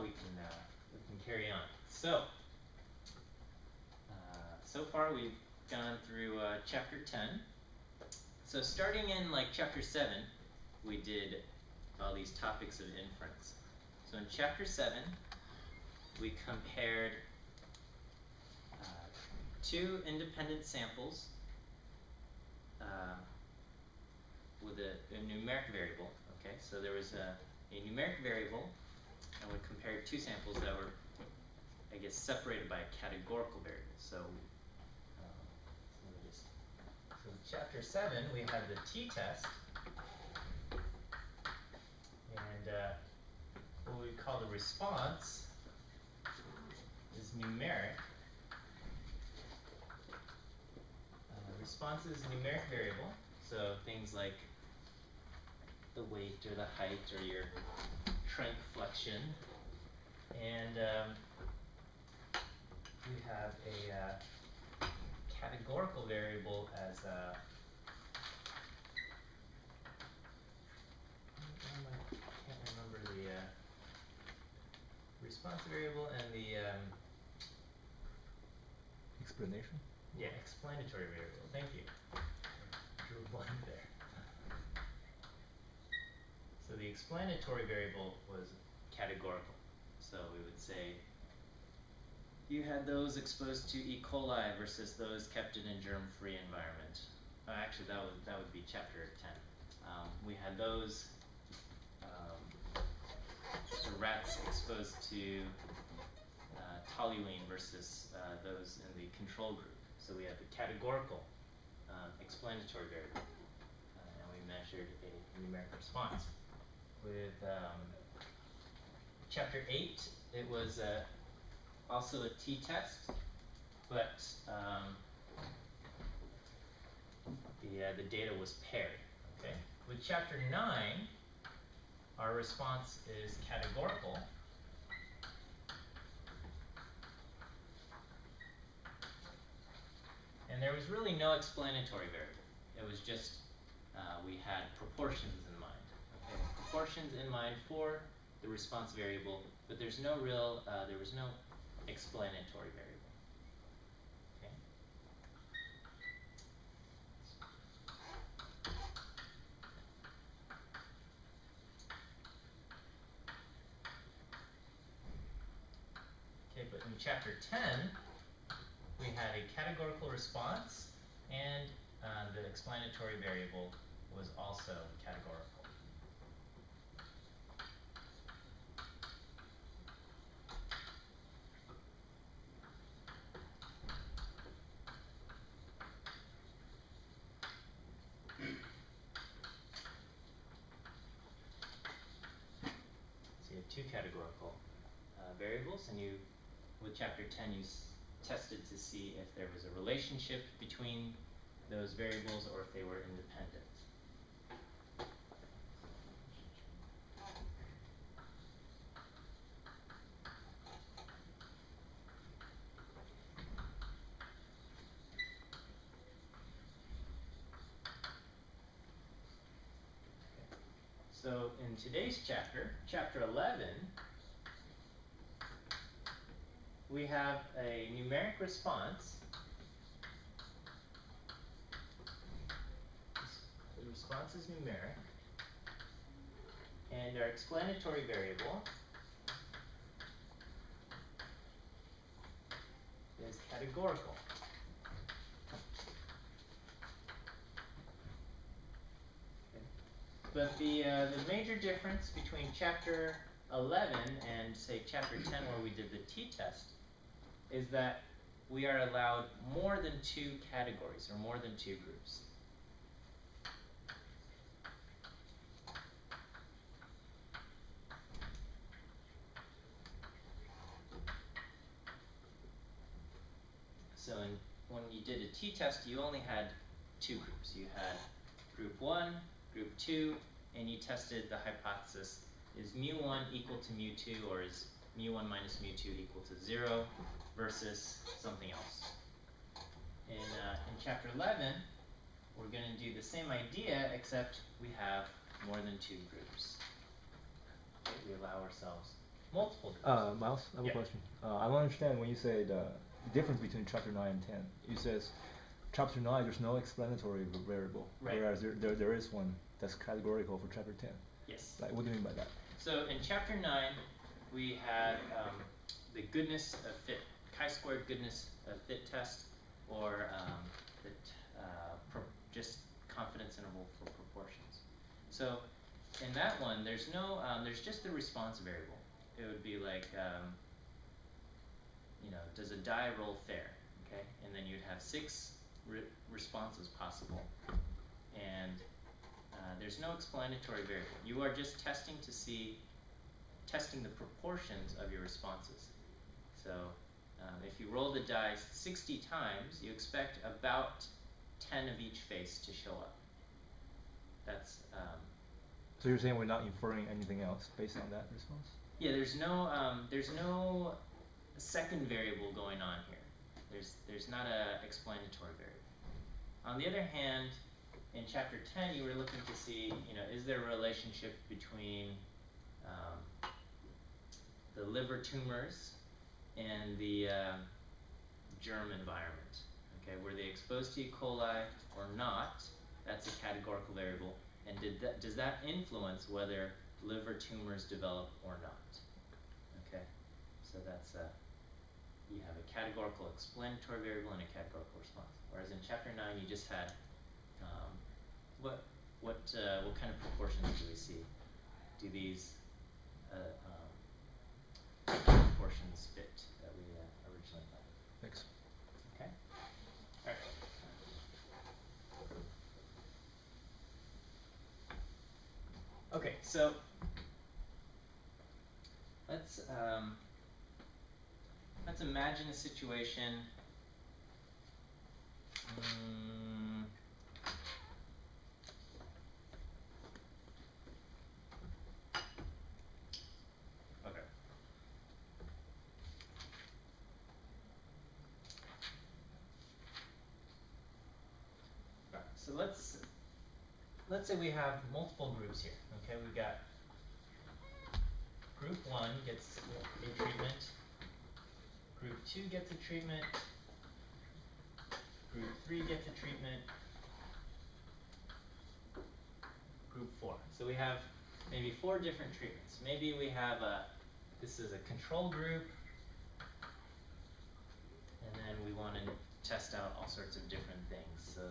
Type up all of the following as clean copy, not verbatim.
we can carry on. So, so far we've gone through chapter 10. So starting in like chapter 7, we did all these topics of inference. So in chapter 7, we compared two independent samples with a numeric variable. Okay, so there was a numeric variable, and we compared two samples that were, I guess, separated by a categorical variable. So, so in chapter 7, we have the t-test, and what we call the response is numeric. Response is a numeric variable, so things like the weight or the height or your Trank flexion, and we have a categorical variable as a I can't remember the response variable and the explanation. Yeah, explanatory variable. Thank you. Drew a blank there. So the explanatory variable was categorical. So we would say you had those exposed to E. coli versus those kept in a germ-free environment. Actually, that would be chapter 10. We had those the rats exposed to toluene versus those in the control group. So we had the categorical explanatory variable, and we measured a numeric response. With chapter 8, it was also a t-test, but the data was paired. Okay. With chapter 9, our response is categorical. And there was really no explanatory variable. It was just we had proportions in mind. Okay, proportions in mind for the response variable, but there's no real, there was no explanatory variable. Okay. Okay, but in chapter 10, we had a categorical response, and the explanatory variable was also categorical. So you have two categorical variables, and with chapter 10, you tested to see if there was a relationship between those variables or if they were independent. So in today's chapter, chapter 11, we have a numeric response. The response is numeric. And our explanatory variable is categorical. But the major difference between chapter 11 and, say, chapter 10, where we did the t-test, is that we are allowed more than two categories, or more than two groups. So when you did a t-test, you only had two groups. You had group 1, group 2, and you tested the hypothesis, is mu1 equal to mu2, or is mu1 minus mu2 equal to 0 versus something else. In chapter 11, we're going to do the same idea, except we have more than two groups. Okay, we allow ourselves multiple groups. Miles, I have Yeah. a question. I don't understand when you say the difference between chapter 9 and 10. You says chapter 9 there's no explanatory variable, Right. whereas there is one that's categorical for chapter 10. Yes. Like, what do you mean by that? So in chapter 9, we had the goodness of fit, chi-squared goodness of fit test, or just confidence interval for proportions. So in that one, there's no, there's just the response variable. It would be like, does a die roll fair? Okay, and then you'd have 6 responses possible, and there's no explanatory variable. You are just testing the proportions of your responses. So if you roll the dice 60 times, you expect about 10 of each face to show up. That's So you're saying we're not inferring anything else based on that response? yeah. There's no second variable going on here. There's not a explanatory variable. On the other hand, in chapter 10, you were looking to see, is there a relationship between the liver tumors and the germ environment? Okay, were they exposed to E. coli or not? That's a categorical variable. And does that influence whether liver tumors develop or not? Okay, so that's you have a categorical explanatory variable and a categorical response. Whereas in chapter 9, you just had what kind of proportions do we see? Do these proportions fit that we originally thought? Thanks. Okay. All right. Okay, so let's imagine a situation. Okay. All right. So let's say we have multiple groups here. Okay, we've got group 1 gets a treatment, group 2 gets a treatment, group 3 gets a treatment, group 4. So we have maybe 4 different treatments. Maybe we have this is a control group, and then we want to test out all sorts of different things. So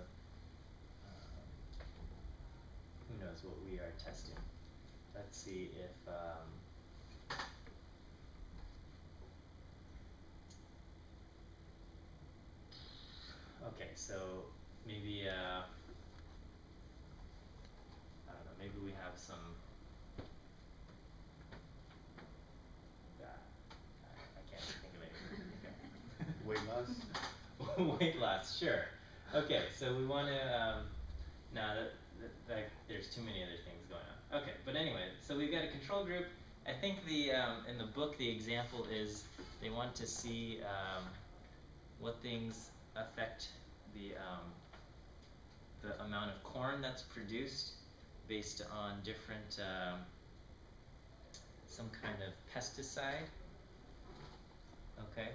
who knows what we are testing? Let's see if okay, so maybe I don't know, maybe we have some I can't think of anything. Weight loss? Weight loss, sure. Okay, so we want to there's too many other things going on. Okay, but anyway, so we've got a control group. I think the in the book the example is they want to see what things affect the amount of corn that's produced based on different some kind of pesticide. Okay,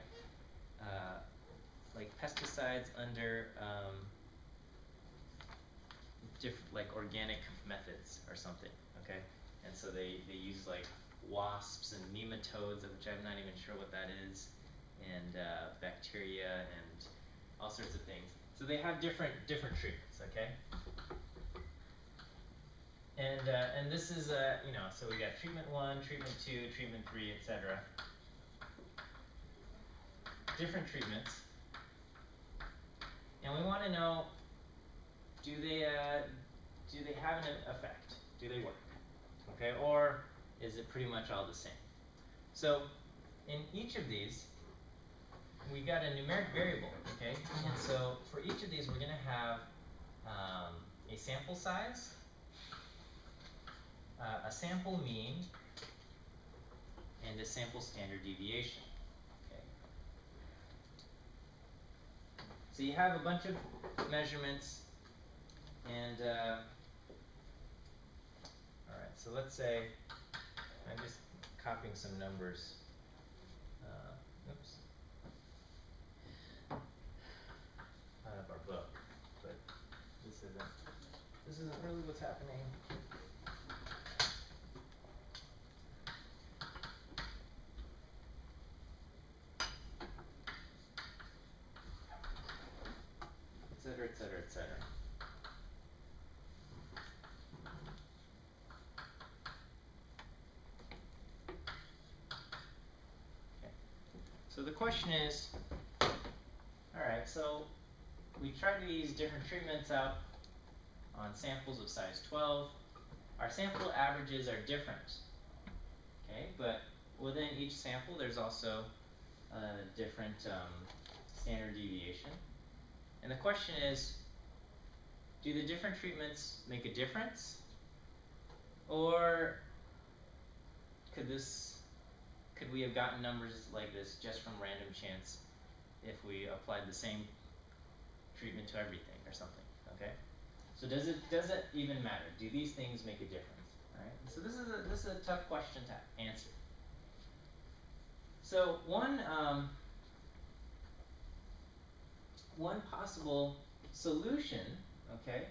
like pesticides under different, like organic methods or something. Okay, and so they use like wasps and nematodes, which I'm not even sure what that is, and bacteria and all sorts of things. So they have different treatments. Okay, and this is so we got treatment 1, treatment 2, treatment 3, etc. Different treatments, and we want to know, do they have an effect? Do they work? Okay, or is it pretty much all the same? So in each of these, we got a numeric variable. Okay, and so for each of these, we're going to have a sample size, a sample mean, and a sample standard deviation. Okay. So you have a bunch of measurements, and all right. So let's say I'm just copying some numbers. Oops. Out of our book, but this isn't really what's happening. Etc. Etc. Etc. So the question is, alright, so we tried these different treatments out on samples of size 12. Our sample averages are different, okay, but within each sample there's also a different standard deviation. And the question is, do the different treatments make a difference? Or could we have gotten numbers like this just from random chance if we applied the same treatment to everything or something, okay? So does it even matter? Do these things make a difference? All right? So this is a tough question to answer. So one possible solution, okay,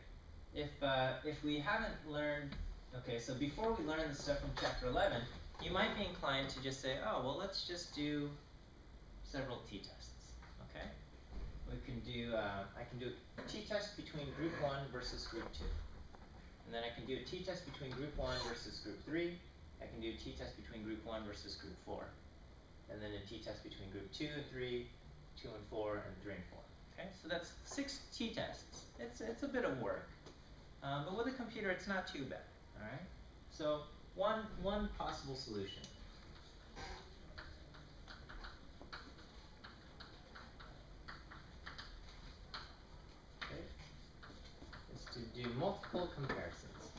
if we haven't learned, okay, so before we learn the stuff from chapter 11, you might be inclined to just say, oh, well, let's just do several t-tests, okay? We can do, I can do a t-test between group 1 versus group 2. And then I can do a t-test between group 1 versus group 3. I can do a t-test between group 1 versus group 4. And then a t-test between group 2 and 3, 2 and 4, and 3 and 4. Okay, so that's 6 t-tests. It's a bit of work. But with a computer, it's not too bad, all right? So one possible solution. Okay, is to do multiple comparisons.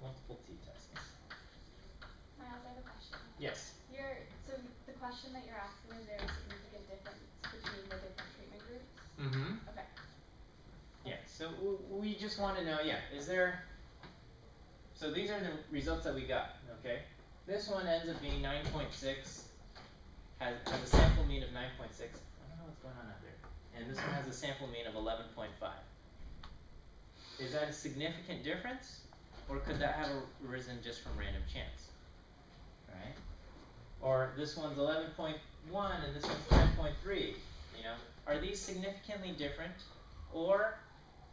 Multiple t-tests. Miles, I have a question. Yes. So the question that you're asking, is there a significant difference between the different treatment groups? Mm-hmm. Okay. Yeah, so we just want to know, is there, so these are the results that we got, okay? This one ends up being 9.6, has a sample mean of 9.6. I don't know what's going on out there. And this one has a sample mean of 11.5. Is that a significant difference? Or could that have arisen just from random chance? Right? Or this one's 11.1 and this one's 10.3. You know, are these significantly different? Or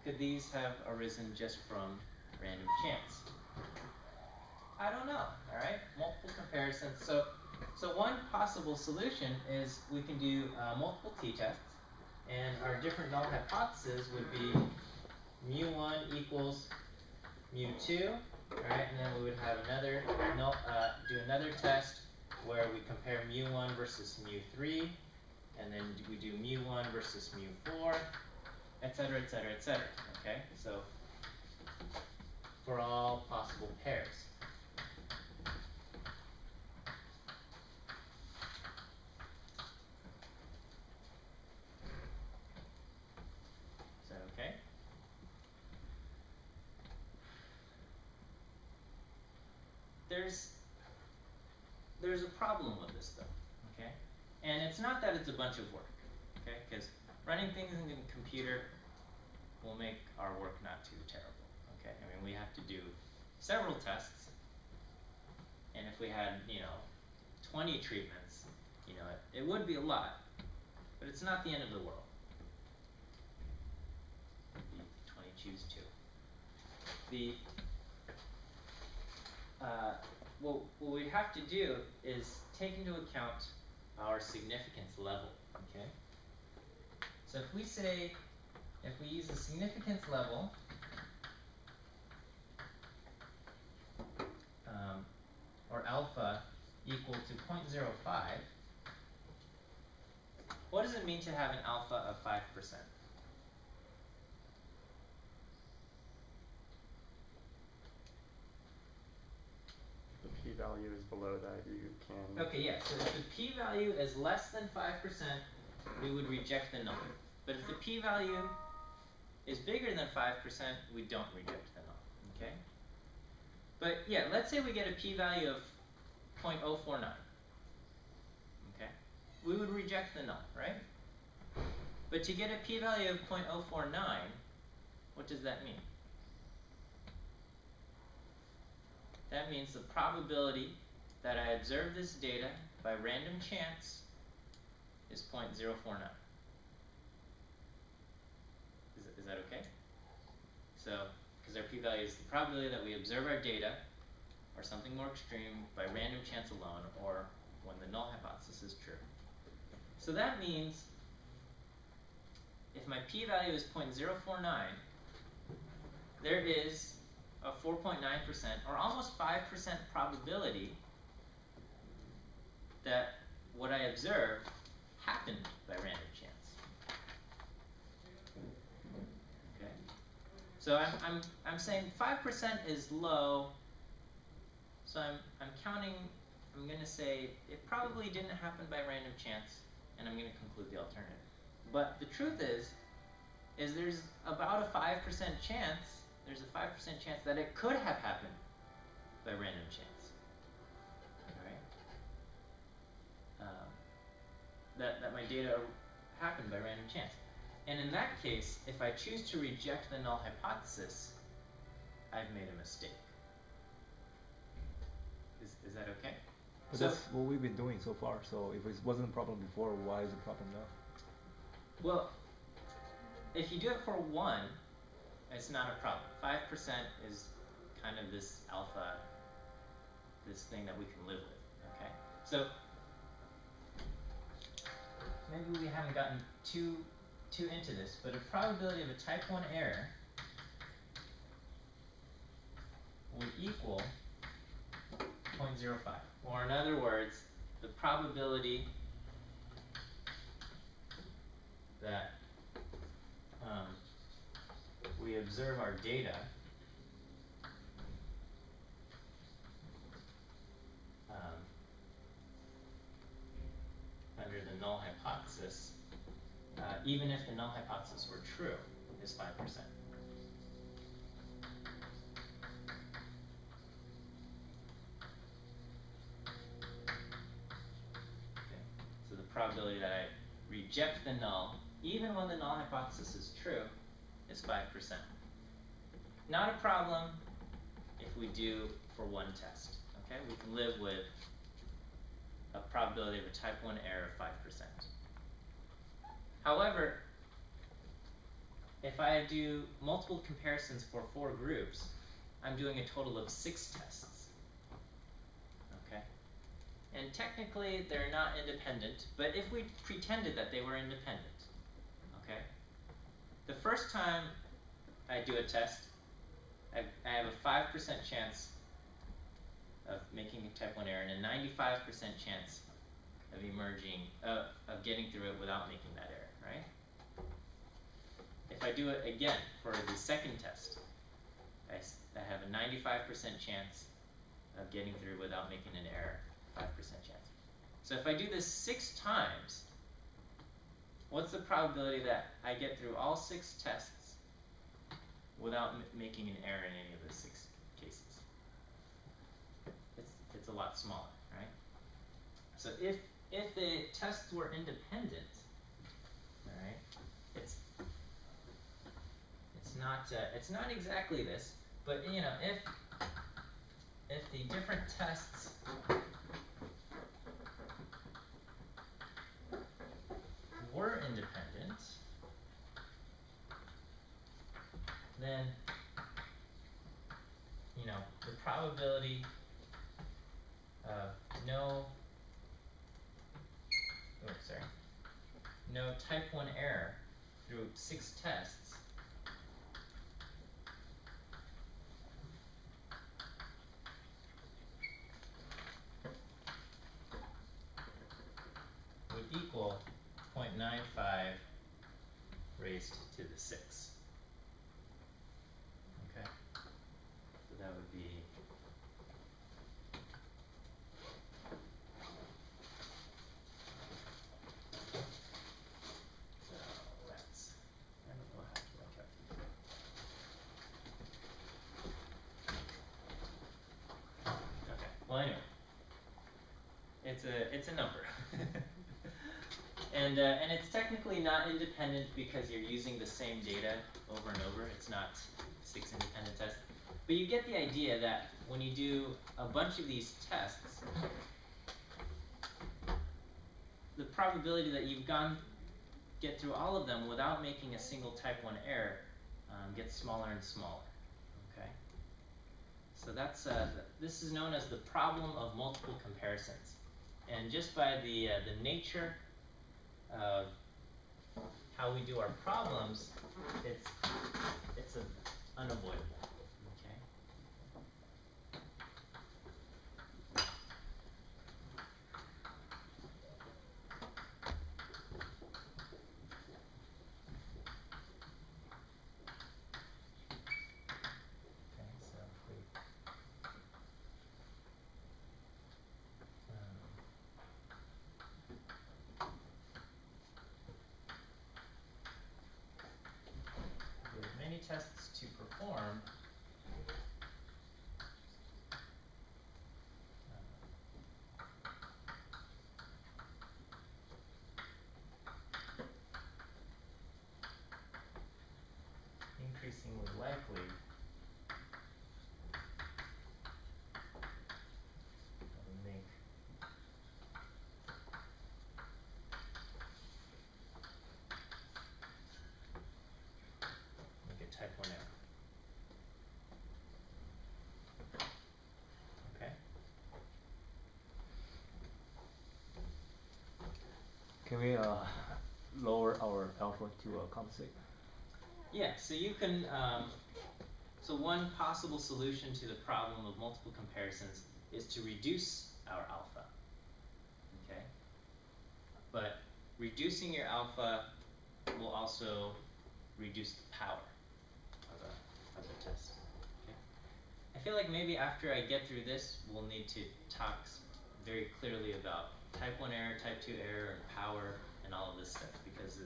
could these have arisen just from random chance? I don't know, alright? Multiple comparisons. So one possible solution is we can do multiple t-tests, and our different null hypothesis would be mu1 equals mu2, alright? And then we would have another do another test where we compare mu1 versus mu3, and then we do mu1 versus mu4, etc., etc., etc. Okay, so for all possible pairs. Is that okay? There's a problem with this though, okay? And it's not that it's a bunch of work, okay? Because running things in a computer will make our work not too terrible, okay? I mean, we have to do several tests, and if we had, 20 treatments, it would be a lot, but it's not the end of the world. Maybe 20 choose 2. What we have to do is take into account our significance level, okay? So if we use a significance level, or alpha equal to 0.05, what does it mean to have an alpha of 5%? The p-value is below that, you can... Okay, yeah, so if the p-value is less than 5%, we would reject the null. But if the p-value is bigger than 5%, we don't reject the null. Okay? But yeah, let's say we get a p-value of 0.049. Okay? We would reject the null, right? But to get a p-value of 0.049, what does that mean? That means the probability that I observe this data by random chance is 0.049. Is that okay? So, because our p-value is the probability that we observe our data, or something more extreme, by random chance alone, or when the null hypothesis is true. So that means if my p-value is 0.049, there is a 4.9% or almost 5% probability that what I observed happened by random chance. Okay? So I'm saying 5% is low. So I'm counting. I'm going to say it probably didn't happen by random chance, and I'm going to conclude the alternative. But the truth is there's about a 5% chance. There's a 5% chance that it could have happened by random chance. All right? That my data happened by random chance. And in that case, if I choose to reject the null hypothesis, I've made a mistake. Is that okay? But So, that's what we've been doing so far. So if it wasn't a problem before, why is it a problem now? well, if you do it for 1, it's not a problem. 5% is kind of this alpha, this thing that we can live with, okay? So, maybe we haven't gotten too into this, but a probability of a type 1 error would equal 0.05. Or in other words, the probability that we observe our data under the null hypothesis, even if the null hypothesis were true, is 5%. Okay. So the probability that I reject the null, even when the null hypothesis is true, is 5%. Not a problem if we do for 1 test. Okay, we can live with a probability of a type 1 error of 5%. However, if I do multiple comparisons for 4 groups, I'm doing a total of 6 tests. Okay? And technically, they're not independent, but if we pretended that they were independent, okay? The first time I do a test, I have a 5% chance of making a type 1 error and a 95% chance of getting through it without making that error, right? If I do it again for the second test, I have a 95% chance of getting through without making an error, 5% chance. So if I do this 6 times, what's the probability that I get through all 6 tests without making an error in any of those 6 cases? It's a lot smaller, right? So if the tests were independent, all right, it's not exactly this, but you know, if the different tests were independent, then you know the probability of no type 1 error through 6 tests would equal 0.95 raised to the 6. Okay? So that would be I don't know how to calculate. it's a number. And it's technically not independent because you're using the same data over and over. It's not 6 independent tests. But you get the idea that when you do a bunch of these tests, the probability that you've get through all of them without making a single type 1 error gets smaller and smaller. Okay? So that's this is known as the problem of multiple comparisons. And just by the nature of how we do our problems, it's unavoidable. Okay. Okay, so if we with many tests to perform, increasingly likely will make a type 1 error. Okay? Can we lower our alpha to compensate? Yeah, so you can, so one possible solution to the problem of multiple comparisons is to reduce our alpha, okay? But reducing your alpha will also reduce the power of the test, okay? I feel like maybe after I get through this, we'll need to talk very clearly about type 1 error, type 2 error, and power, and all of this stuff, because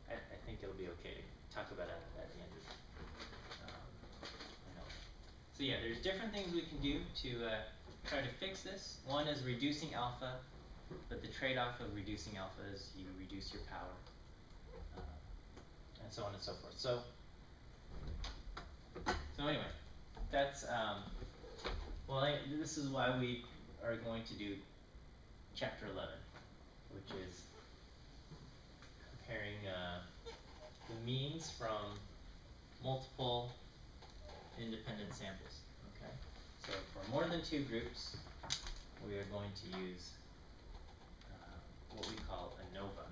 I think it'll be okay to talk about it at the end of it. So yeah, there's different things we can do to try to fix this. One is reducing alpha, but the trade-off of reducing alpha is you reduce your power, and so on and so forth. So anyway, that's this is why we are going to do chapter 11, which is comparing the means from multiple independent samples. Okay, so for more than 2 groups, we are going to use what we call ANOVA.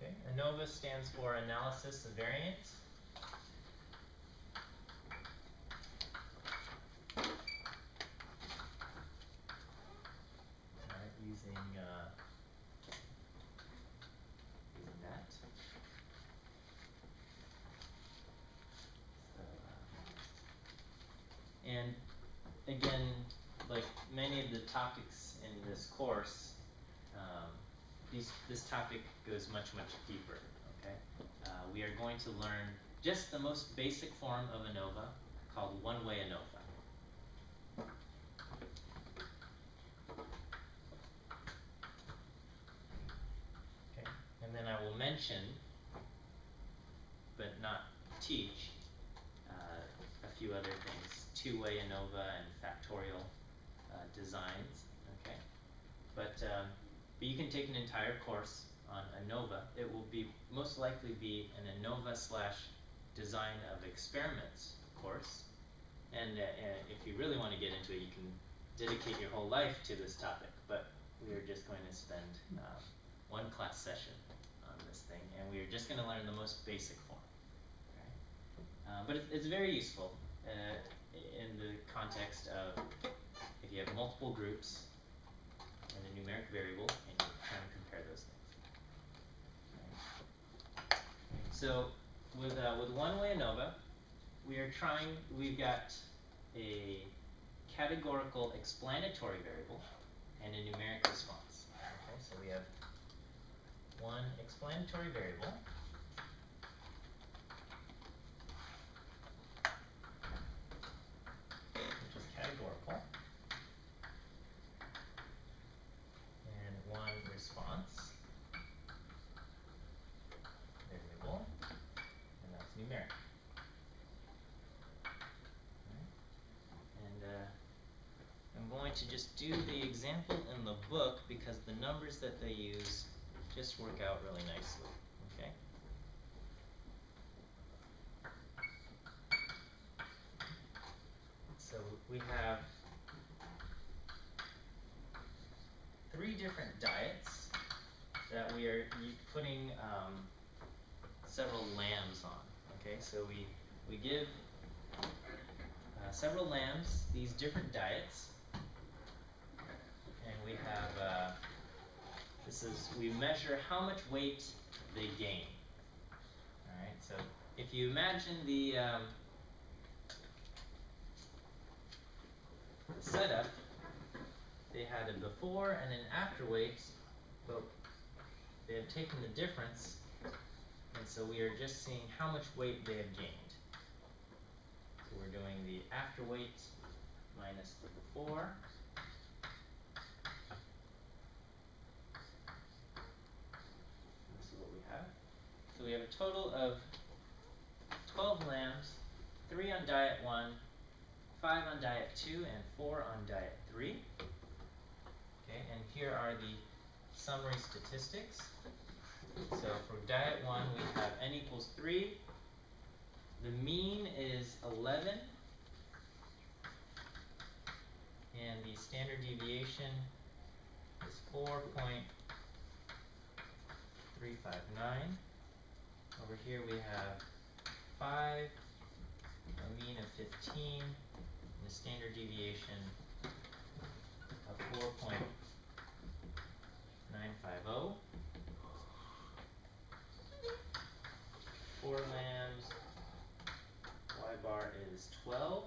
Okay, ANOVA stands for Analysis of Variance. Using that. And again, like many of the topics in this course, this topic goes much deeper. Okay, we are going to learn just the most basic form of ANOVA, called one-way ANOVA. Okay, and then I will mention, but not teach, a few other things: two-way ANOVA and factorial designs. Okay, but you can take an entire course on ANOVA. It will most likely be an ANOVA / design of experiments course. And if you really want to get into it, you can dedicate your whole life to this topic. But we are just going to spend one class session on this thing, and we are just going to learn the most basic form. Okay? But it's very useful in the context of if you have multiple groups and a numeric variable, and you're trying to compare those things. Okay. So with one-way ANOVA, we've got a categorical explanatory variable and a numeric response. Okay, so we have one explanatory variable, which is categorical, and one response variable, and that's numeric. And I'm going to just do the example in the book because the numbers that they use just work out really nicely. Okay. So we have 3 different diets that we are putting several lambs on. Okay, so we give several lambs these different diets, and we have we measure how much weight they gain. All right, so if you imagine the setup, they had a before and an after weight, but they have taken the difference, and so we are just seeing how much weight they have gained. So we're doing the after weight minus the before. This is what we have. So we have a total of 12 lambs, 3 on diet 1, 5 on diet 2, and 4 on diet 3. Okay, and here are the summary statistics. So for diet 1, we have n equals 3. The mean is 11. And the standard deviation is 4.359. Over here we have 5, a mean of 15, and a standard deviation of 4.950. 4 lambs, y bar is 12,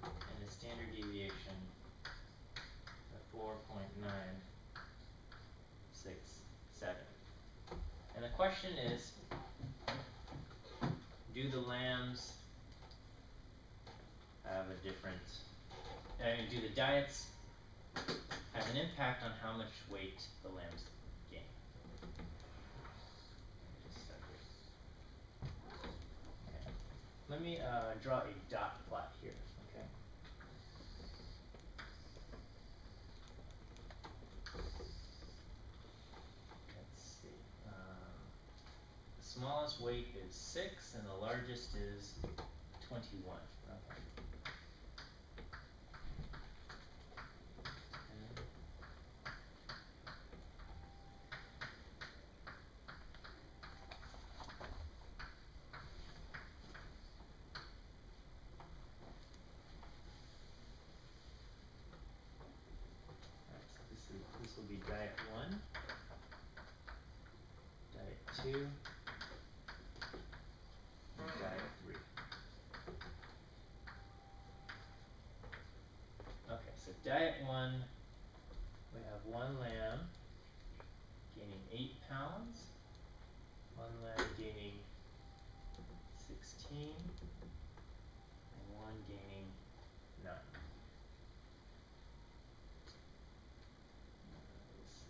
and a standard deviation of 4.967. And the question is, do the lambs have a different, do the diets have an impact on how much weight the lambs gain? Just separate. Okay. Let me draw a dot plot here, okay? Let's see. The smallest weight is 6, and the largest is 21. Okay. This will be diet 1, diet 2, and diet 3. Okay, so diet 1, we have 1 lamb gaining 8 pounds, 1 lamb gaining 16, and 1 gaining 9.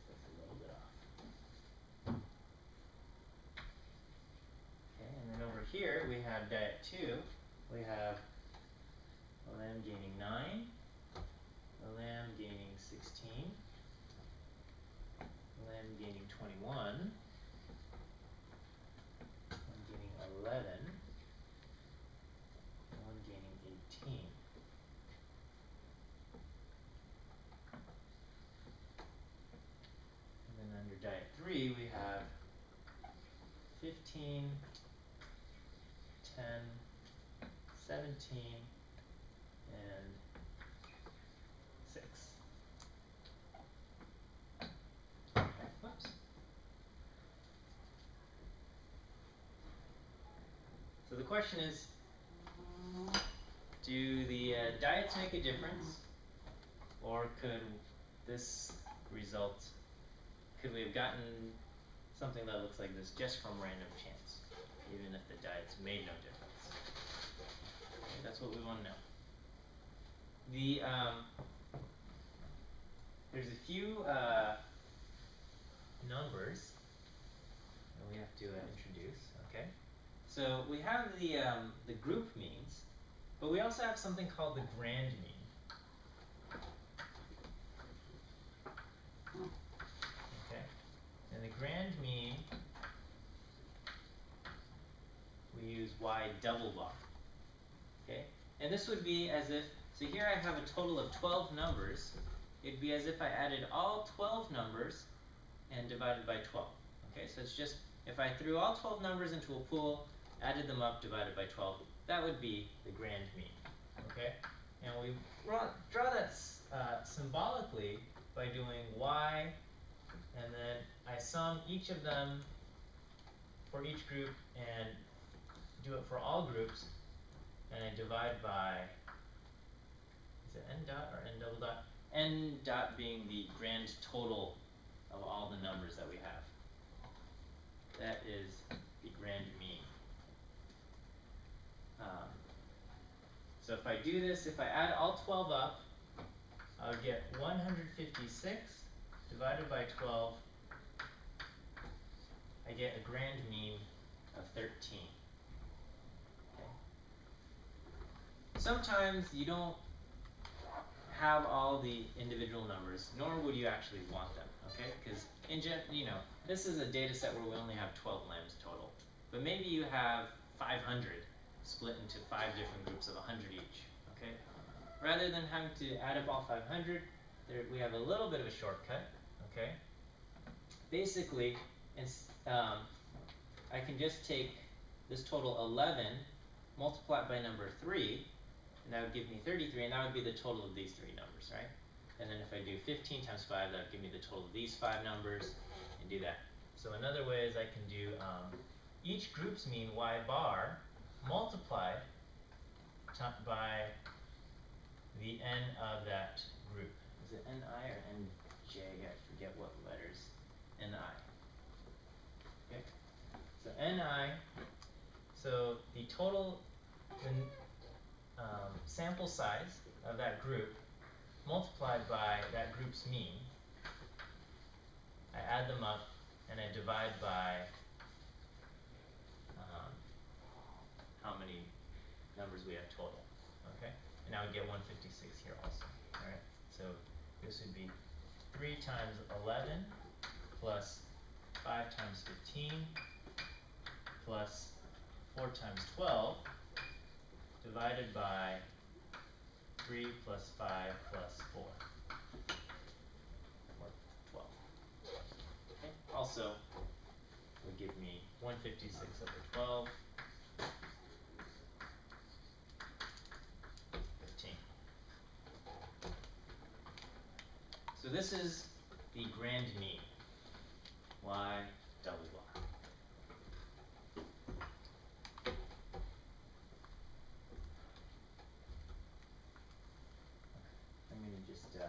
That's a little bit off. Okay, and then over here we have diet 2. We have a lamb gaining 9, a lamb gaining 16, a lamb gaining 21, one gaining 11, and one gaining 18. And then under diet 3 we have 15, 10, 17, and 6. Okay, whoops. So the question is, do the diets make a difference? Or could this result, could we have gotten something that looks like this just from random chance, even if the diets made no difference? Okay, that's what we want to know. The there's a few numbers that we have to introduce. Okay, so we have the group means, but we also have something called the grand mean. Okay, and the grand mean, we use y double bar. Okay, and this would be as if, so here I have a total of 12 numbers. It'd be as if I added all 12 numbers and divided by 12. Okay, so it's just, if I threw all 12 numbers into a pool, added them up, divided by 12, that would be the grand mean. Okay, and we draw that symbolically by doing y, and then I sum each of them for each group and do it for all groups, and I divide by, is it n dot or n double dot? N dot being the grand total of all the numbers that we have. That is the grand mean. So if I do this, if I add all 12 up, I'll get 156 divided by 12. I get a grand mean of 13. Okay. Sometimes you don't have all the individual numbers, nor would you actually want them, okay? Because this is a data set where we only have 12 lambs total. But maybe you have 500 split into 5 different groups of 100 each, okay? Rather than having to add up all 500, we have a little bit of a shortcut, okay? Basically, I can just take this total 11, multiply it by number 3, and that would give me 33, and that would be the total of these 3 numbers, right? And then if I do 15 times 5, that would give me the total of these 5 numbers, and do that. So another way is I can do each group's mean y bar multiplied by the n of that group. Is it ni or nj? I forget what letters. Ni. Okay. So ni. So the total, sample size of that group multiplied by that group's mean. I add them up and I divide by how many numbers we have total. Okay, and I would get 156 here also. All right, so this would be 3 times 11 plus 5 times 15 plus 4 times 12 divided by 3 plus 5 plus 4. Or 12. Okay. Also would give me 156 over 12. 15. So this is the grand mean. Y double bar. I'm going to just go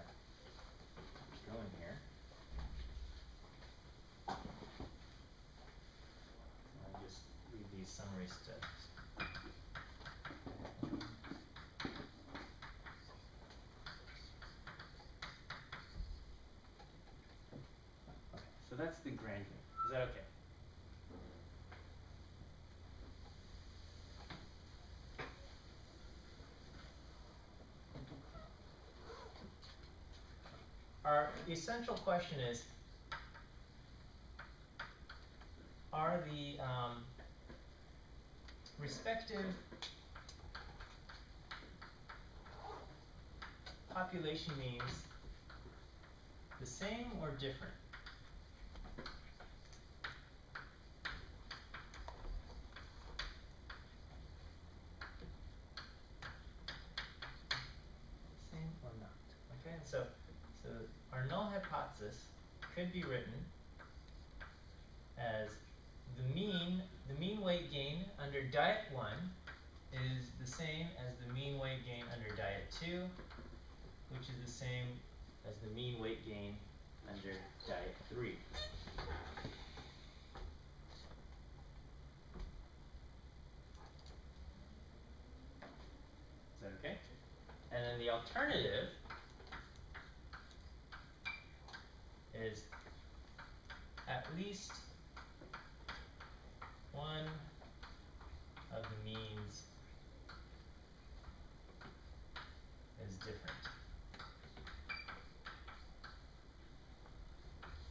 in here. I'll just read these summary steps. Okay, so that's the grand mean. Is that okay? Our essential question is, are the respective population means the same or different? Same or not? Okay, so our null hypothesis could be written as the mean weight gain under diet 1 is the same as the mean weight gain under diet 2, which is the same as the mean weight gain under diet 3. Is that okay? And then the alternative is at least one of the means is different.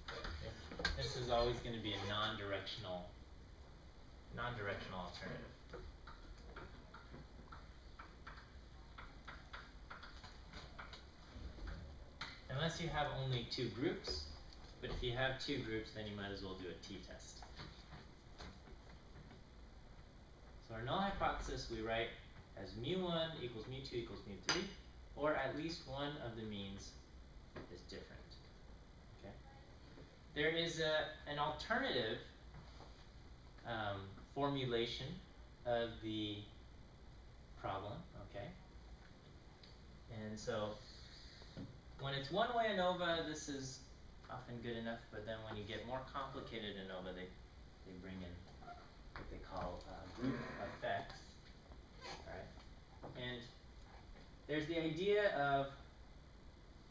Okay. This is always going to be a non-directional alternative. Unless you have only 2 groups, but if you have 2 groups, then you might as well do a t-test. So our null hypothesis we write as mu1 equals mu2 equals mu3, or at least one of the means is different. Okay. There is an alternative formulation of the problem. Okay. And so when it's one-way ANOVA, this is often good enough, but then when you get more complicated ANOVA, they bring in what they call group effects, right? And there's the idea of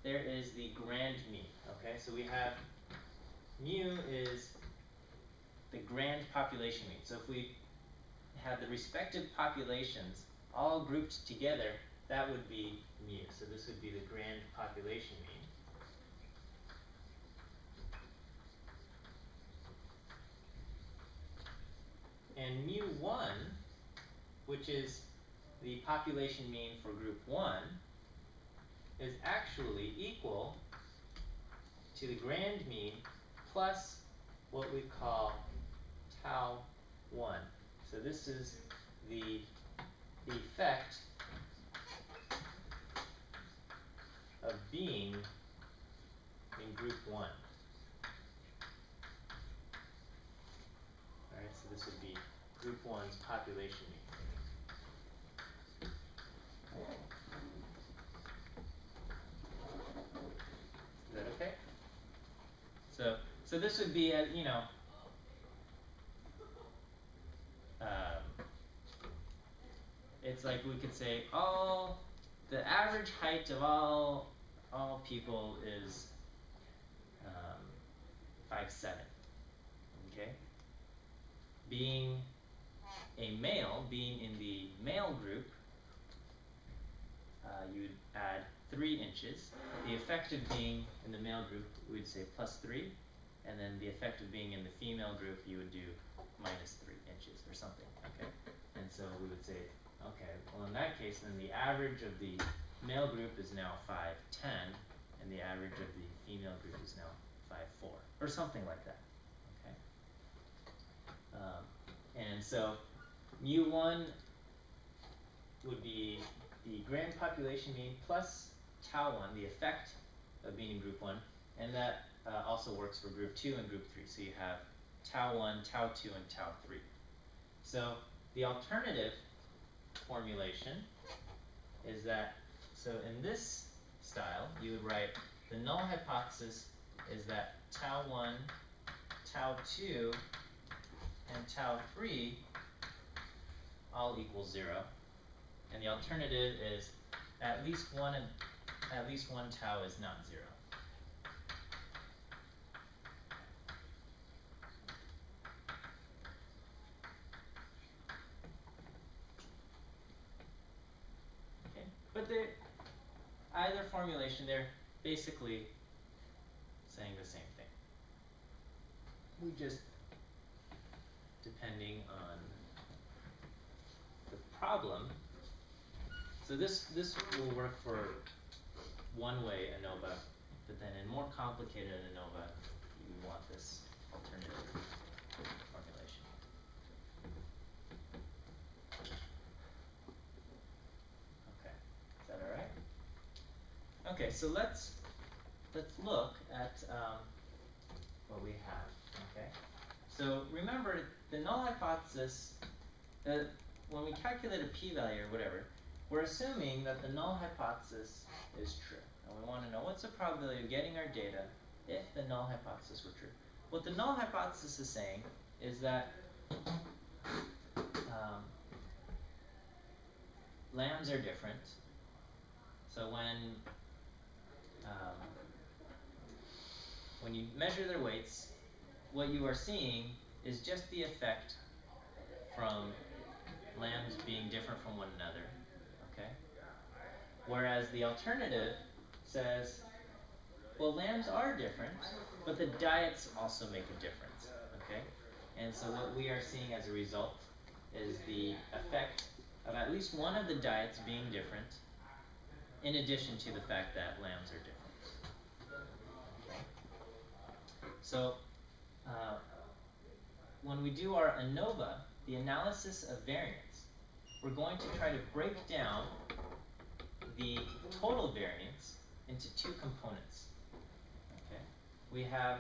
there is the grand mean, okay? So we have mu is the grand population mean. So if we have the respective populations all grouped together, that would be mu. So this would be the grand population mean. And mu1, which is the population mean for group 1, is actually equal to the grand mean plus what we call tau 1. So this is the effect of being in group 1. Alright, so this would be group 1's population mean. Is that okay? So this would be a, it's like we could say the average height of all people is 5'7". Okay? Being a male, being in the male group, you would add 3 inches. The effect of being in the male group, we would say +3, and then the effect of being in the female group, you would do -3 inches or something. Okay? And so we would say, okay, well in that case, then the average of the male group is now 5'10", and the average of the female group is now 5'4", or something like that. Okay. And so mu1 would be the grand population mean plus tau 1, the effect of being in group 1, and that also works for group 2 and group 3. So you have tau 1, tau 2, and tau 3. So the alternative formulation is that, so in this style, you would write the null hypothesis is that tau 1, tau 2, and tau 3 all equal 0. And the alternative is at least one tau is not 0. Okay, but either formulation, they're basically saying the same thing. We just, depending on the problem. So this will work for one-way ANOVA, but then in more complicated ANOVA, you want this alternative formulation. Okay, is that all right? Okay, so let's look at what we have. Okay, so remember the null hypothesis. when we calculate a p-value or whatever, we're assuming that the null hypothesis is true. And we want to know what's the probability of getting our data if the null hypothesis were true. What the null hypothesis is saying is that lambs are different. So when you measure their weights, what you are seeing is just the effect from lambs being different from one another, okay? Whereas the alternative says, well, lambs are different, but the diets also make a difference, okay? And so what we are seeing as a result is the effect of at least one of the diets being different, in addition to the fact that lambs are different. Okay? So, when we do our ANOVA, the analysis of variance, we're going to try to break down the total variance into two components. Okay? We have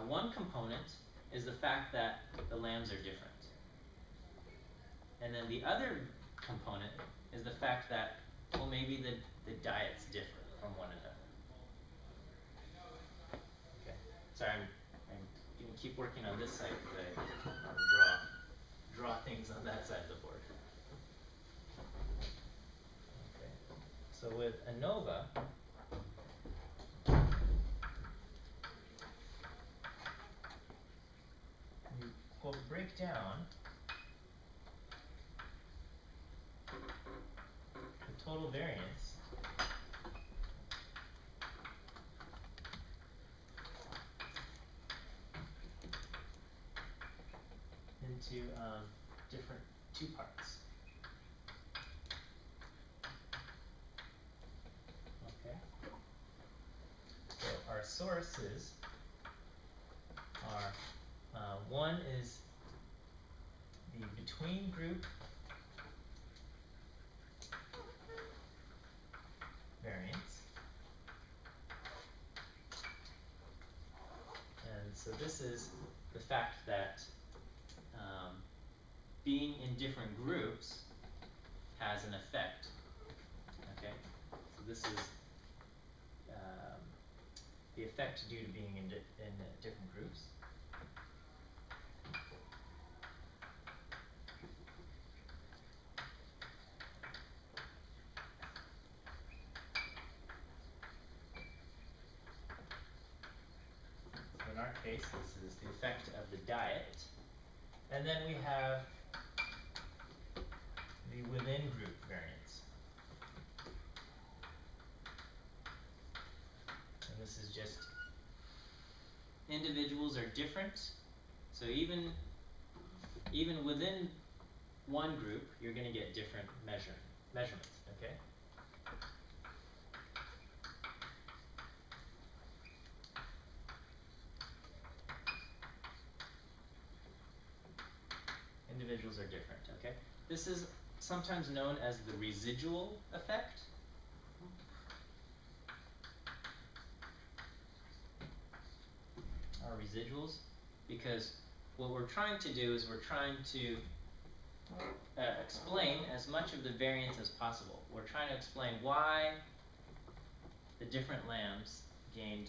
one component is the fact that the lambs are different. And then the other component is the fact that, well, maybe the diets differ from one another. Okay. Sorry, I'm going to keep working on this side because I want to draw things on that side of the board. Okay. So with ANOVA, you quote break down the total variance into different two parts. Okay. So our sources are one is the between group variance, and so this is the fact that being in different groups has an effect. Okay, so this is the effect due to being in different groups. So in our case, this is the effect of the diet. And then we have the within group variance. And this is just individuals are different. So even within one group, you're going to get different measurements, okay? Individuals are different, okay? This is sometimes known as the residual effect. Our residuals, because what we're trying to do is we're trying to explain as much of the variance as possible. We're trying to explain why the different lambs gained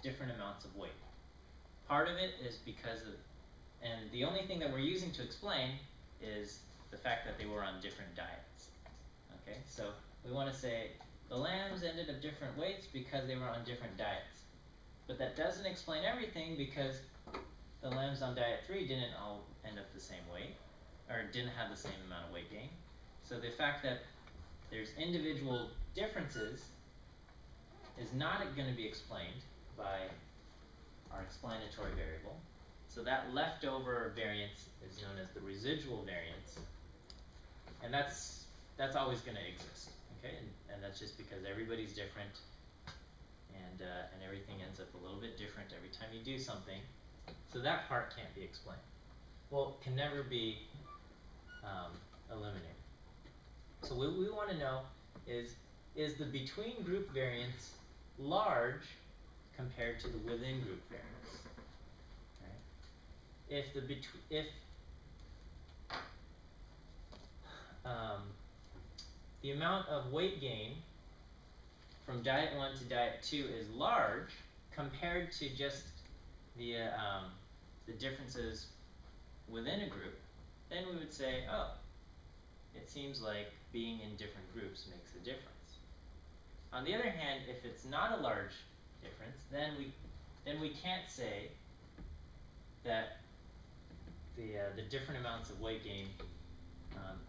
different amounts of weight. Part of it is because of, and the only thing that we're using to explain is the fact that they were on different diets. Okay, so we want to say the lambs ended up different weights because they were on different diets. But that doesn't explain everything because the lambs on diet 3 didn't all end up the same weight, or didn't have the same amount of weight gain. So the fact that there's individual differences is not going to be explained by our explanatory variable. So that leftover variance is known as the residual variance, and that's always going to exist, okay? And that's just because everybody's different, and everything ends up a little bit different every time you do something. So that part can't be explained. Well, it can never be eliminated. So what we want to know is the between group variance large compared to the within group variance? Right? If the amount of weight gain from diet 1 to diet 2 is large compared to just the differences within a group, then we would say, oh, it seems like being in different groups makes a difference. On the other hand, if it's not a large difference, then we can't say that the different amounts of weight gain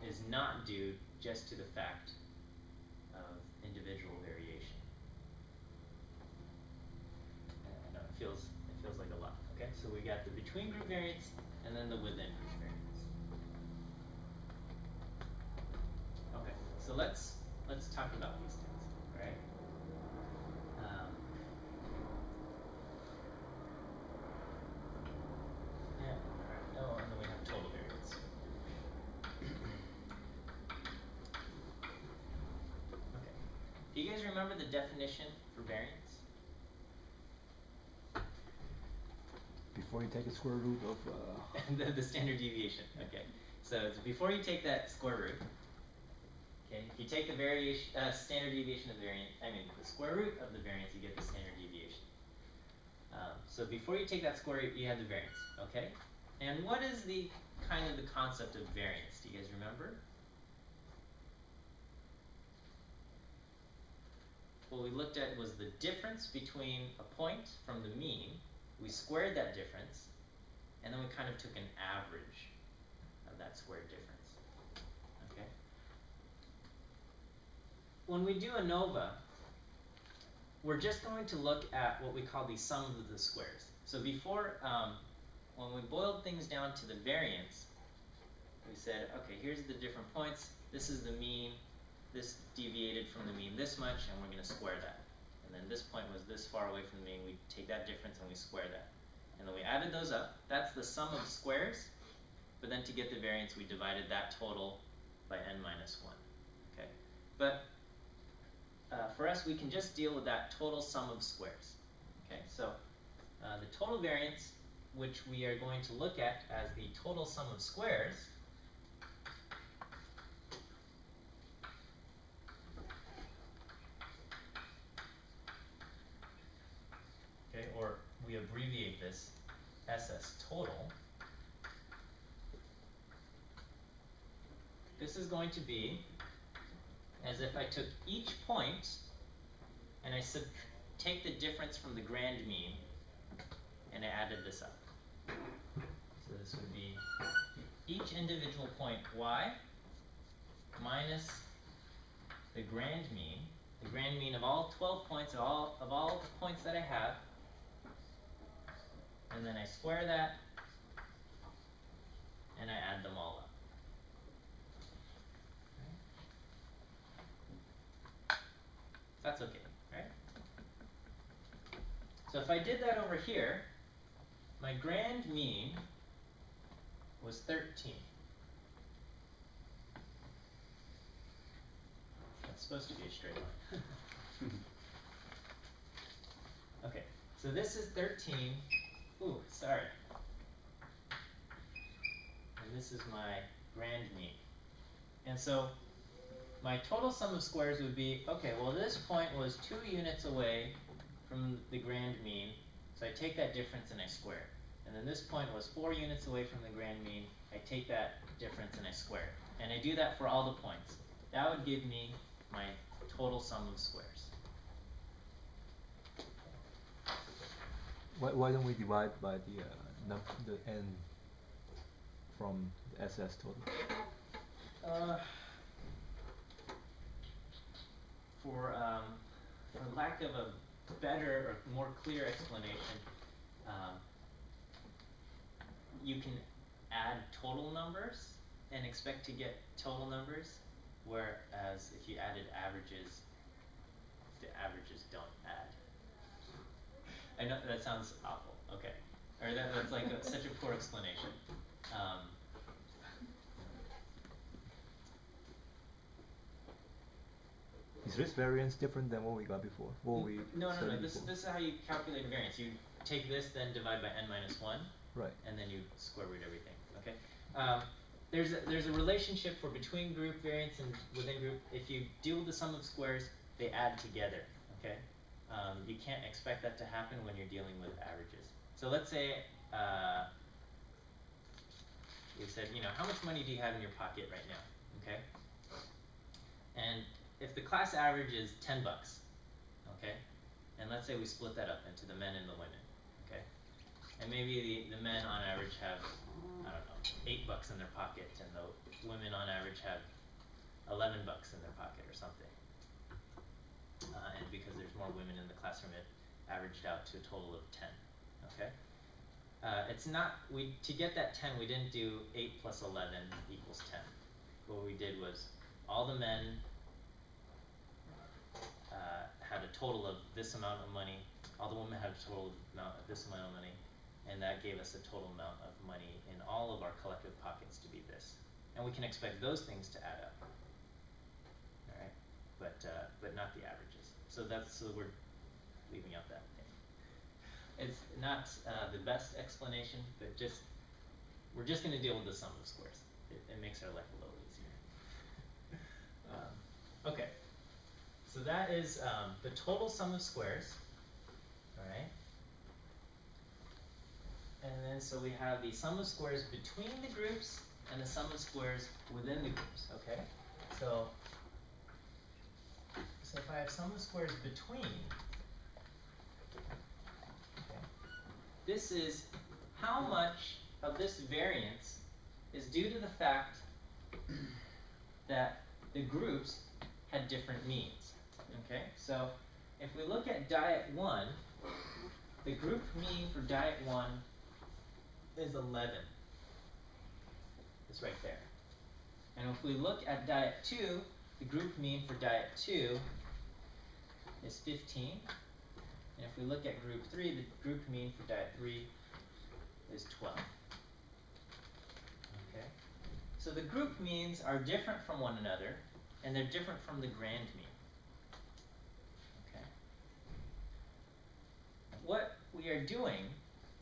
is not due just to the fact of individual variation. I know it feels like a lot. Okay, so we got the between group variance and then the within group variance. Okay, so let's talk about these things, right? Oh, and then we have total variance. Okay. Do you guys remember the definition for variance? Before you take a square root of the standard deviation. Okay. So it's before you take that square root. Okay. If you take the standard deviation of the variance, the square root of the variance, you get the standard deviation. So before you take that square root, you have the variance. Okay. And what is the concept of variance? Do you guys remember? What we looked at was the difference between a point from the mean. We squared that difference, and then we kind of took an average of that squared difference. Okay. When we do ANOVA, we're just going to look at what we call the sum of the squares. So before, when we boiled things down to the variance, we said, okay, here's the different points. This is the mean. This deviated from the mean this much, and we're going to square that. And then this point was this far away from the mean. We take that difference and we square that. And then we added those up. That's the sum of squares. But then to get the variance, we divided that total by n minus 1. Okay. But for us, we can just deal with that total sum of squares. Okay. So the total variance, which we are going to look at as the total sum of squares, okay, or we abbreviate this SS total. This is going to be as if I took each point and I take the difference from the grand mean and I added this up. So this would be each individual point y minus the grand mean of all 12 points, of all the points that I have, and then I square that, and I add them all up. Okay. That's okay, right? So if I did that over here, my grand mean was 13. That's supposed to be a straight line. Okay, so this is 13. Ooh, sorry. And this is my grand mean. And so my total sum of squares would be, okay, well this point was 2 units away from the grand mean, so I take that difference and I square it. And then this point was 4 units away from the grand mean, I take that difference and I square it. And I do that for all the points. That would give me my total sum of squares. Why don't we divide by the n from the SS total? For lack of a better or more clear explanation, you can add total numbers and expect to get total numbers, whereas if you added averages, the averages don't add. I know that sounds awful. Okay, or that's like such a poor explanation. Is this variance different than what we got before? No. This is how you calculate variance. You take this, then divide by n minus 1. Right. And then you square root everything. Okay. there's a relationship for between group variance and within group. If you deal with the sum of squares, they add together. Okay, you can't expect that to happen when you're dealing with averages. So let's say we said, you know, how much money do you have in your pocket right now? Okay, and if the class average is $10, okay, and let's say we split that up into the men and the women, okay, and maybe the men on average have, I don't know, $8 in their pocket, and the women on average have $11 in their pocket or something. And because there's more women in the classroom, it averaged out to a total of 10. Okay. It's not to get that 10. We didn't do 8 plus 11 equals 10. What we did was all the men had a total of this amount of money. All the women had a total amount of this amount of money, and that gave us a total amount of money in all of our collective pockets to be this. And we can expect those things to add up. All right, but not the averages. So we're leaving out that thing. It's not the best explanation, but we're just going to deal with the sum of squares. It makes our life a little easier. Okay, so that is the total sum of squares. All right. And then so we have the sum of squares between the groups and the sum of squares within the groups. Okay, so if I have sum of squares between, okay, this is how much of this variance is due to the fact that the groups had different means. Okay, so if we look at diet 1, the group mean for diet 1 is 11. It's right there. And if we look at diet 2, the group mean for diet 2 is 15. And if we look at group 3, the group mean for diet 3 is 12. Okay? So the group means are different from one another, and they're different from the grand mean. Okay? What we are doing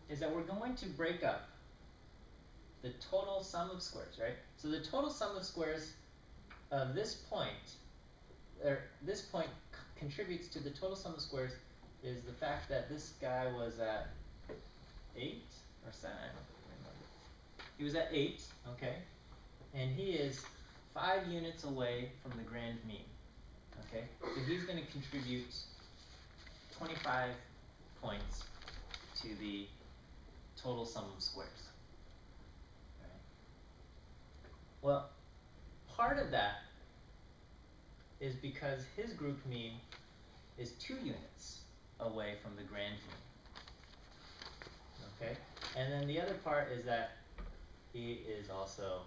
is that we're going to break up the total sum of squares, right? So the total sum of squares of this point, contributes to the total sum of squares is the fact that this guy was at 8 or 7. He was at 8, okay, and he is 5 units away from the grand mean. Okay, so he's going to contribute 25 points to the total sum of squares. Right. Well, part of that is because his group mean is 2 units away from the grand mean. Okay, and then the other part is that he is also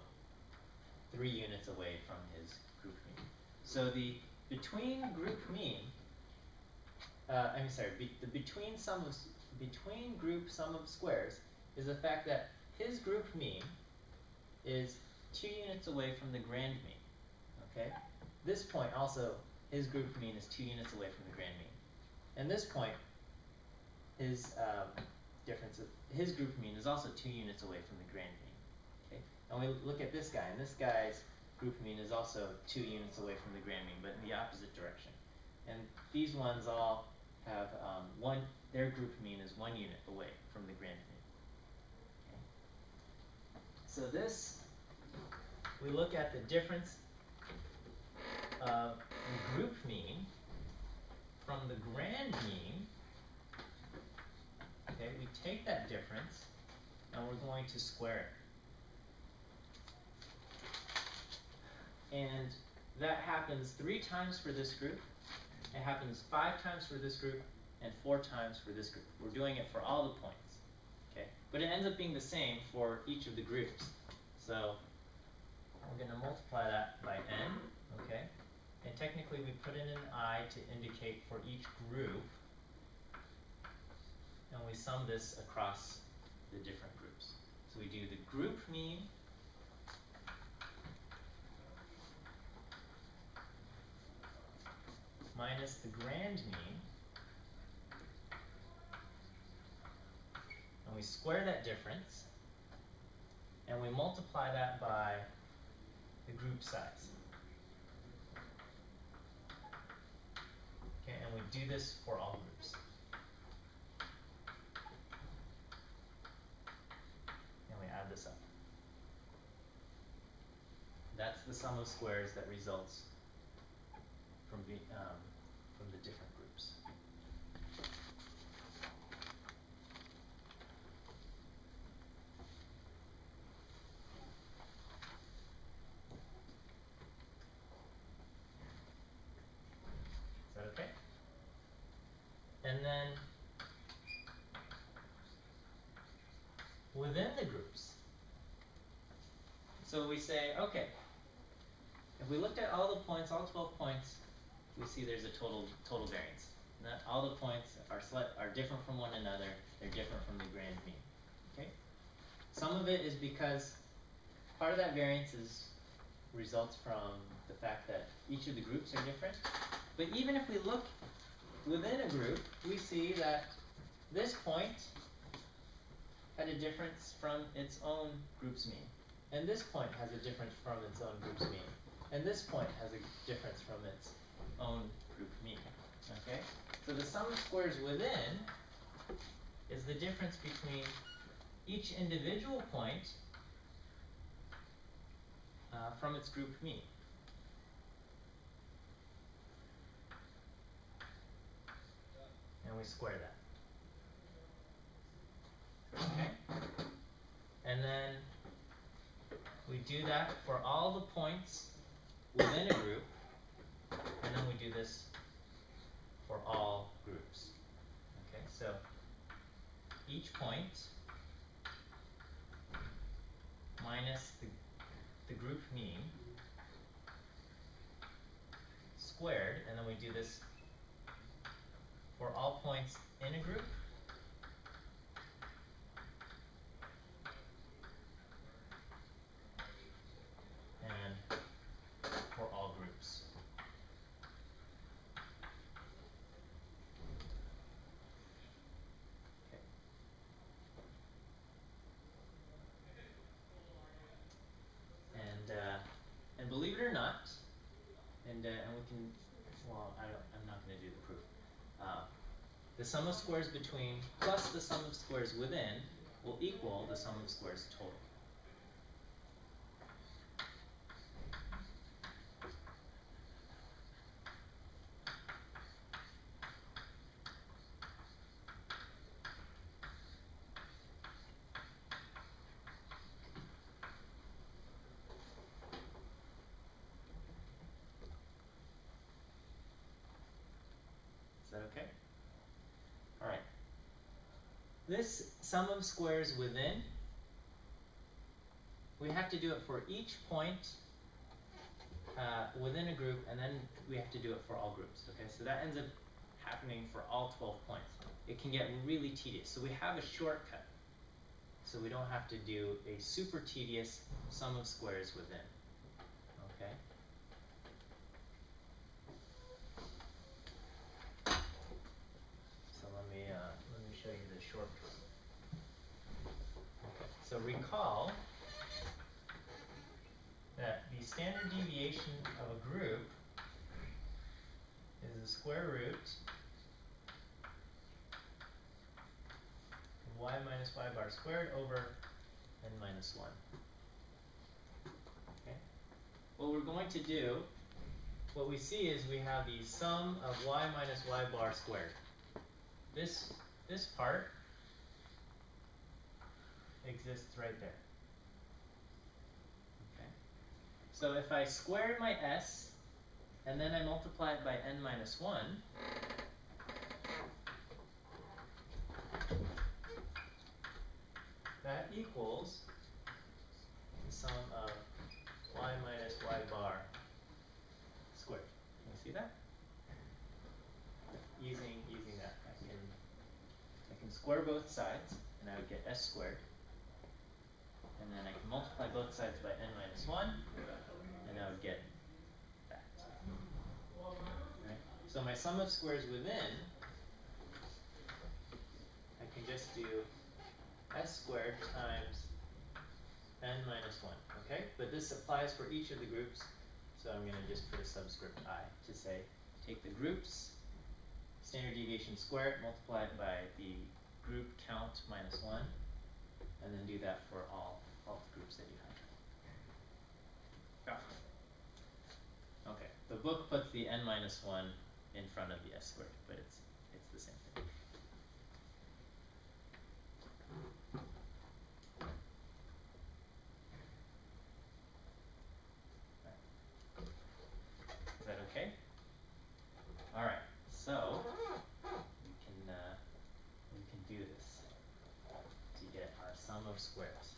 3 units away from his group mean. So the between group mean, the between group sum of squares is the fact that his group mean is 2 units away from the grand mean. Okay, this point also, his group mean is 2 units away from the grand mean, and this point, his his group mean is also 2 units away from the grand mean. Okay, and we look at this guy, and this guy's group mean is also 2 units away from the grand mean, but in the opposite direction. And these ones all have their group mean is 1 unit away from the grand mean. Okay. So this, we look at the difference of the group mean from the grand mean. Okay, we take that difference and we're going to square it. And that happens 3 times for this group, it happens 5 times for this group, and 4 times for this group. We're doing it for all the points. Okay, but it ends up being the same for each of the groups. So we're going to multiply that by n, okay? And technically we put in an I to indicate for each group, and we sum this across the different groups. So we do the group mean minus the grand mean, and we square that difference, and we multiply that by the group size. Okay, and we do this for all groups. And we add this up. That's the sum of squares that results from the different groups. Is that okay? And then within the groups, so we say, okay, if we looked at all the points, all 12 points, we see there's a total variance. That all the points are different from one another. They're different from the grand mean. Okay. Some of it is because part of that variance results from the fact that each of the groups are different. But even if we look within a group, we see that this point had a difference from its own group's mean, and this point has a difference from its own group's mean, and this point has a difference from its own group mean. Okay? So the sum of squares within is the difference between each individual point from its group mean. And we square that. Okay? And then we do that for all the points within a group, and then we do this for all groups. Okay, so each point minus the group mean squared, and then we do this for all points in a group and for all groups. Okay. And believe it or not, and we can, well, I'm not going to do the proof. The sum of squares between plus the sum of squares within will equal the sum of squares total. Is that okay? All right. This sum of squares within, we have to do it for each point within a group, and then we have to do it for all groups. Okay, so that ends up happening for all 12 points. It can get really tedious. So we have a shortcut. So we don't have to do a super tedious sum of squares within. Okay. So let me show you the shortcut. Okay. So recall that the standard deviation of a group is the square root of y minus y bar squared over n minus 1. Okay. What we're going to do, what we see is we have the sum of y minus y bar squared. This part exists right there. Okay. So if I square my s, and then I multiply it by n minus 1, that equals the sum of y minus y bar squared. Can you see that? Using that, I can square both sides, and I would get s squared. And then I can multiply both sides by n minus 1, and I would get that. Right? So my sum of squares within, I can just do s squared times n minus 1, okay? But this applies for each of the groups, so I'm going to just put a subscript I to say, take the groups, standard deviation squared, multiply it by the group count minus 1, and then do that for all the groups that you have. Okay, the book puts the n minus 1 in front of the s squared, but it's the same thing. Is that okay? All right, so we can do this to get our sum of squares.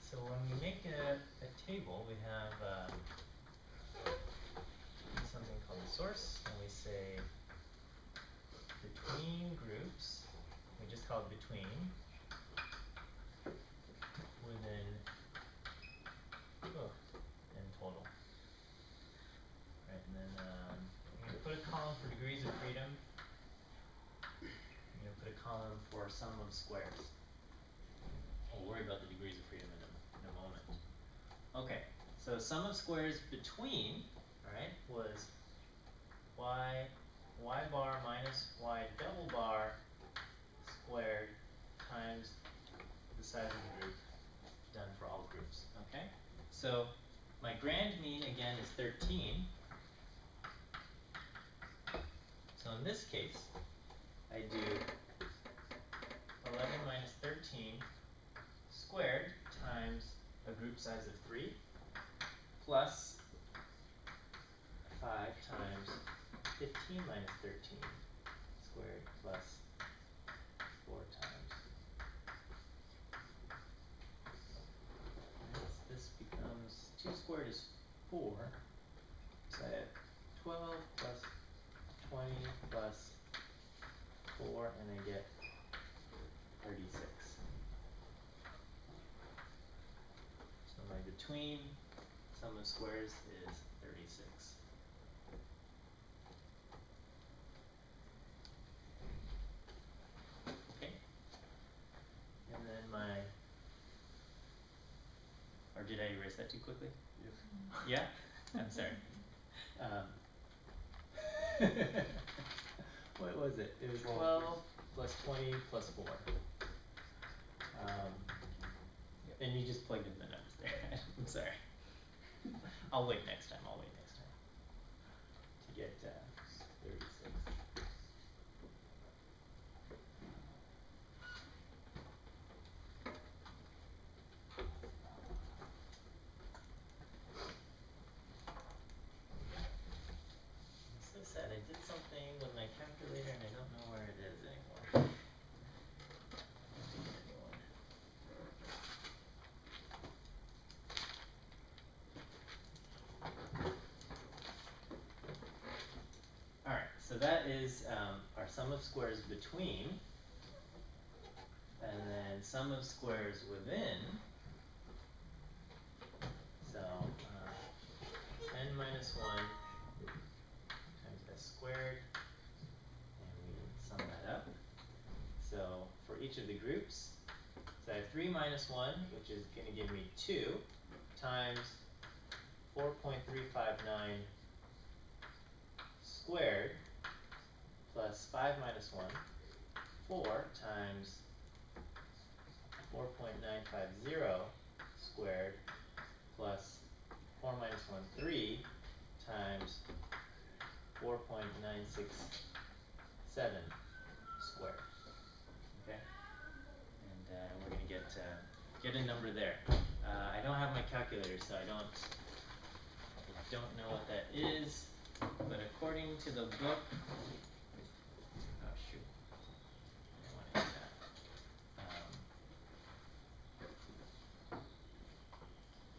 So when we make a table, we have something called the source, and we say between groups, we just call it between, within, in total. Right, and then I'm going to put a column for degrees of freedom. I'm going to put a column for sum of squares. We'll worry about the degrees of freedom in a moment. Okay, so sum of squares between, alright, was y bar minus y double bar squared times the size of the group done for all groups, okay? So my grand mean again is 13. So in this case, I do 11 minus 13 squared times a group size of 3 plus 5 times 15 minus 13 squared plus 4 times. This becomes 2 squared is 4. So I have 12 plus 20 plus 4, and I get 36. So my between sum of squares is 36. Okay. And then my, or did I erase that too quickly? Yes. Yeah? I'm sorry. What was it? It was 12 plus 20 plus 4. And you just plugged in the numbers there. I'm sorry. I'll wait next time. To get 36. I'm so sad. I did something with my calculator and I don't know where it is anymore. Alright, so that is our sum of squares between, and then sum of squares within. So n minus 1 times s squared, and we sum that up. So for each of the groups, so I have 3 minus 1, which is going to give me 2, times 4.359 squared plus 5 minus 1, 4 times 4.950 squared plus 4 minus 1, 3 times 4.967 squared. Okay? And we're going to get a number there. I don't have my calculator, so I don't know what that is. But according to the book, oh shoot, I want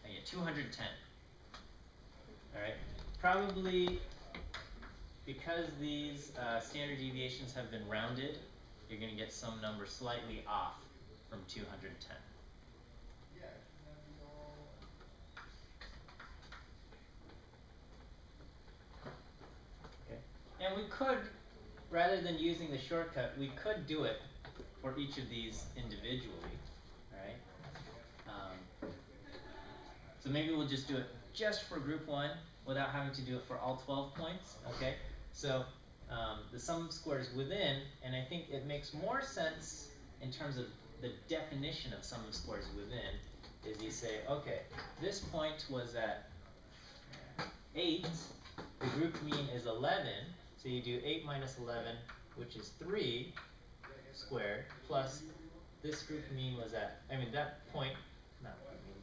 I get 210. All right, probably because these standard deviations have been rounded, you're going to get some number slightly off from 210. rather than using the shortcut, we could do it for each of these individually, right? So maybe we'll just do it just for group 1 without having to do it for all 12 points, okay? So the sum of squares within, and I think it makes more sense in terms of the definition of sum of squares within, is you say, okay, this point was at 8, the group mean is 11, so you do 8 minus 11, which is 3 squared, plus this group mean was at, that point,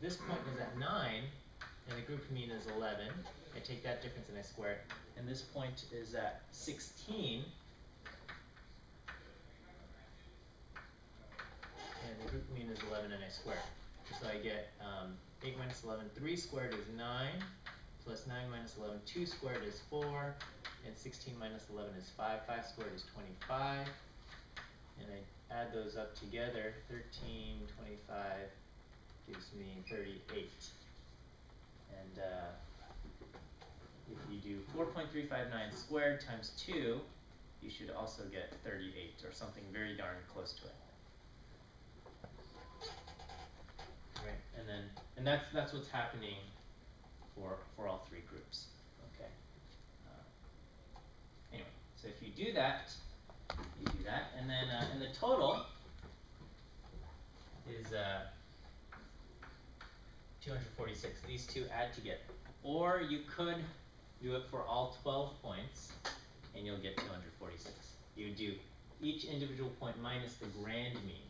this point was at 9, and the group mean is 11. I take that difference and I square it. And this point is at 16, and the group mean is 11 and I square it. So I get 8 minus 11, 3 squared is 9, plus 9 minus 11, 2 squared is 4, and 16 minus 11 is 5, 5 squared is 25, and I add those up together, 13, 25 gives me 38. And if you do 4.359 squared times 2, you should also get 38, or something very darn close to it. Right, and that's what's happening for all 3 groups. Okay. Anyway, so if you do that, and then and the total is 246. These two add together, or you could do it for all 12 points, and you'll get 246. You do each individual point minus the grand mean.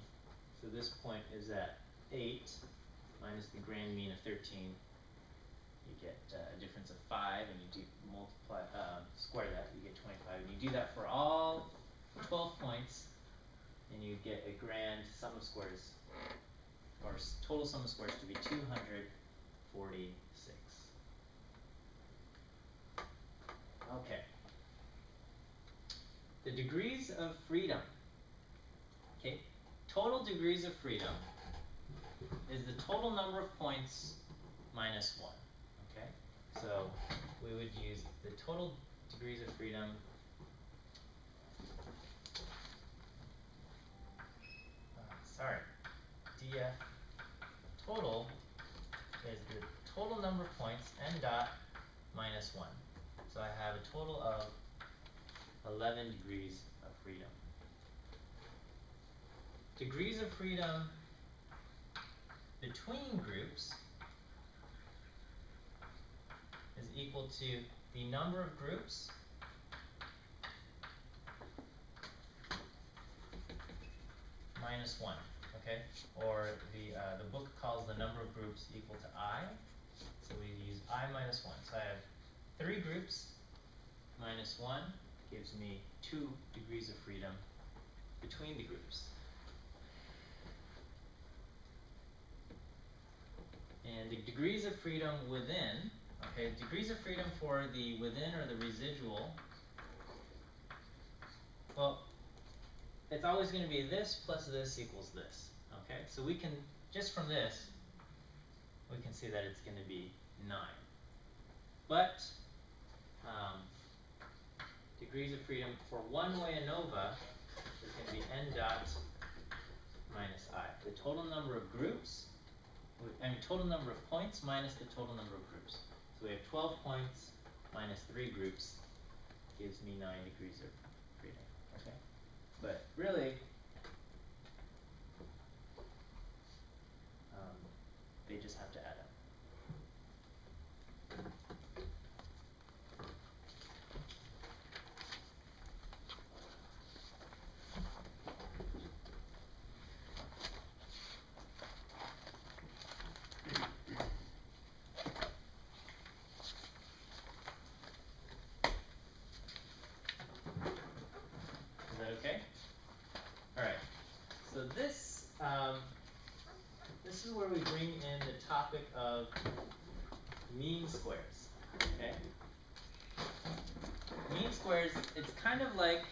So this point is at 8 minus the grand mean of 13. You get a difference of 5, and you do multiply, square that, you get 25. And you do that for all 12 points, and you get a grand sum of squares, or total sum of squares to be 246. Okay. The degrees of freedom. Okay. Total degrees of freedom is the total number of points minus 1. Okay. So we would use the total degrees of freedom df total is the total number of points n dot minus 1. So I have a total of 11 degrees of freedom. Degrees of freedom between groups is equal to the number of groups minus 1, okay? Or the book calls the number of groups equal to I, so we use I minus 1. So I have 3 groups minus 1 gives me 2 degrees of freedom between the groups. And the degrees of freedom within, okay, degrees of freedom for the within or the residual, well, it's always going to be this plus this equals this, okay? So we can, just from this, we can see that it's going to be 9. But degrees of freedom for one-way ANOVA is going to be n dot minus I. The total number of groups, total number of points minus the total number of groups. So we have 12 points minus 3 groups gives me 9 degrees of freedom. Okay? But really, they just have to add up. Is that okay? All right. So this this is where we bring in the topic of mean squares. Okay. Mean squares. It's kind of like,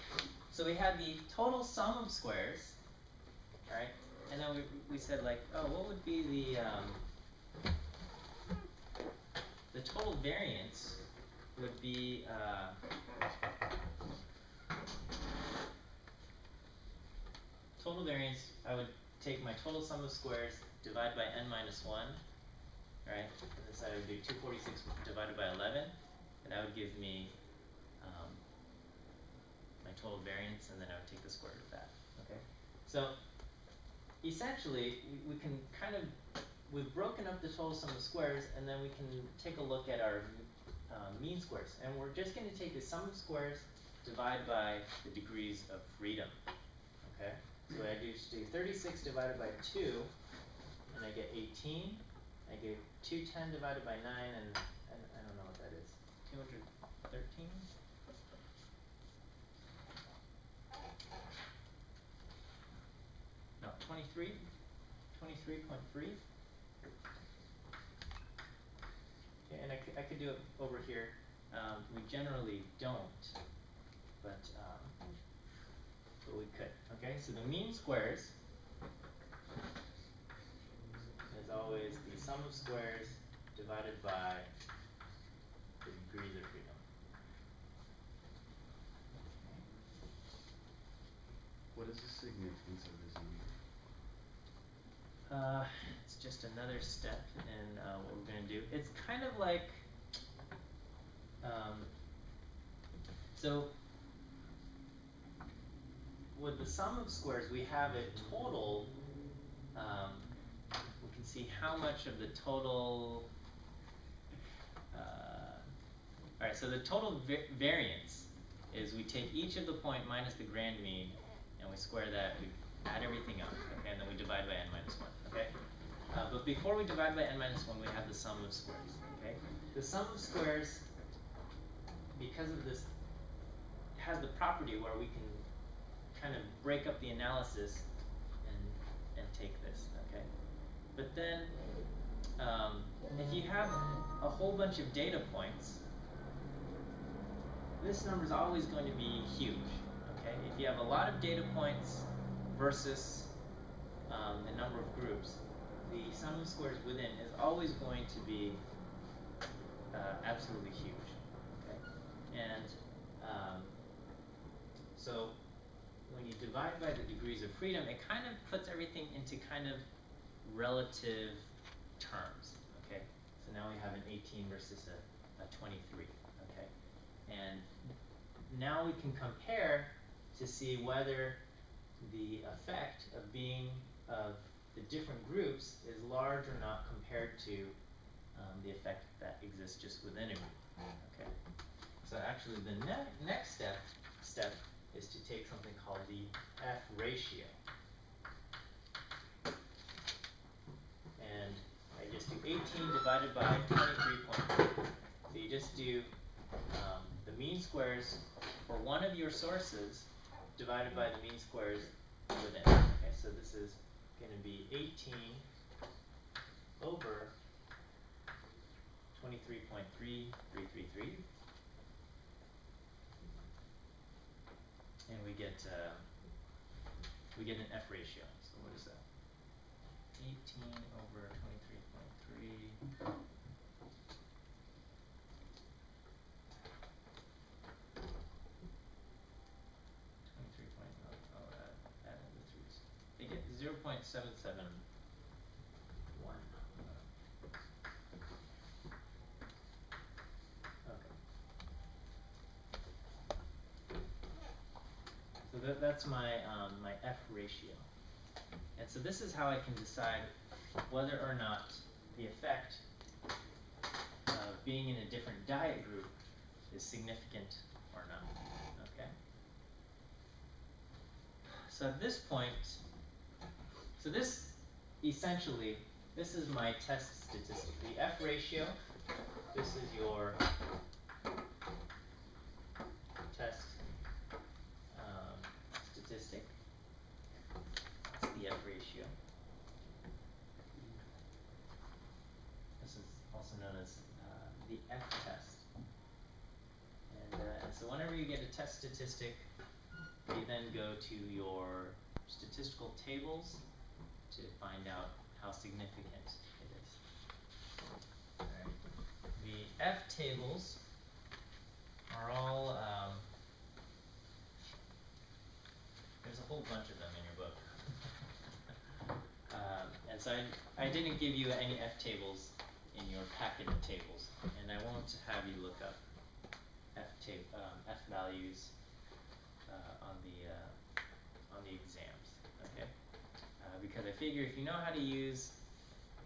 so we had the total sum of squares, right? And then we said like, oh, what would be the total variance would be total variance, I would take my total sum of squares, divide by n minus 1, right? And this I would do 246 divided by 11, and that would give me my total variance, and then I would take the square root of that. Okay, so essentially we can kind of, we've broken up the total sum of squares, and then we can take a look at our mean squares, and we're just going to take the sum of squares, divide by the degrees of freedom. Okay, so I just do 36 divided by 2, and I get 18. I get 210 divided by 9, and I don't know what that is. 213? No, 23? 23.3? Okay, and I could do it over here. We generally don't, but we could. Okay, so the mean squares is always the sum of squares divided by the degrees of freedom. What is the significance of this number? It's just another step in what we're going to do. It's kind of like, so with the sum of squares, we have a total, we can see how much of the total, alright, so the total variance is we take each of the point minus the grand mean, and we square that, we add everything up, okay, and then we divide by n minus 1, okay? But before we divide by n minus 1, we have the sum of squares, okay? The sum of squares, because of this, has the property where we can kind of break up the analysis and take this, okay? But then, if you have a whole bunch of data points, this number is always going to be huge, okay? If you have a lot of data points versus the number of groups, the sum of squares within is always going to be absolutely huge, okay? And so when you divide by the degrees of freedom, it kind of puts everything into kind of relative terms, okay? So now we have an 18 versus a 23, okay? And now we can compare to see whether the effect of being of the different groups is large or not compared to the effect that exists just within a group, okay? So actually the next step is to take something called the F ratio. And I just do 18 divided by 23.3. So you just do the mean squares for one of your sources divided by the mean squares within. Okay, so this is going to be 18 over 23.3333. And we get an F ratio. So what is that? 18 over 23.3. Add in the threes. They get 0.771. Okay. So that's my my F ratio. And so this is how I can decide whether or not the effect of being in a different diet group is significant or not. Okay. So at this point, so this essentially, this is my test statistic. The F ratio, this is your test statistic. That's the F ratio. This is also known as the F test. And so whenever you get a test statistic, you then go to your statistical tables to find out how significant it is. Alright. The F tables are all, there's a whole bunch of them in your book. so I didn't give you any F tables in your packet of tables, and I won't have you look up F values on the exams, okay? Because I figure if you know how to use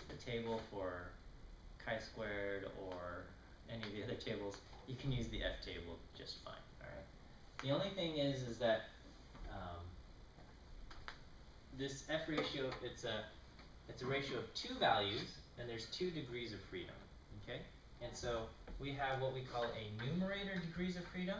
the table for chi-squared or any of the other tables, you can use the F table just fine, alright? The only thing is that this F ratio, it's a ratio of two values, and there's 2 degrees of freedom, okay? And so we have what we call a numerator degrees of freedom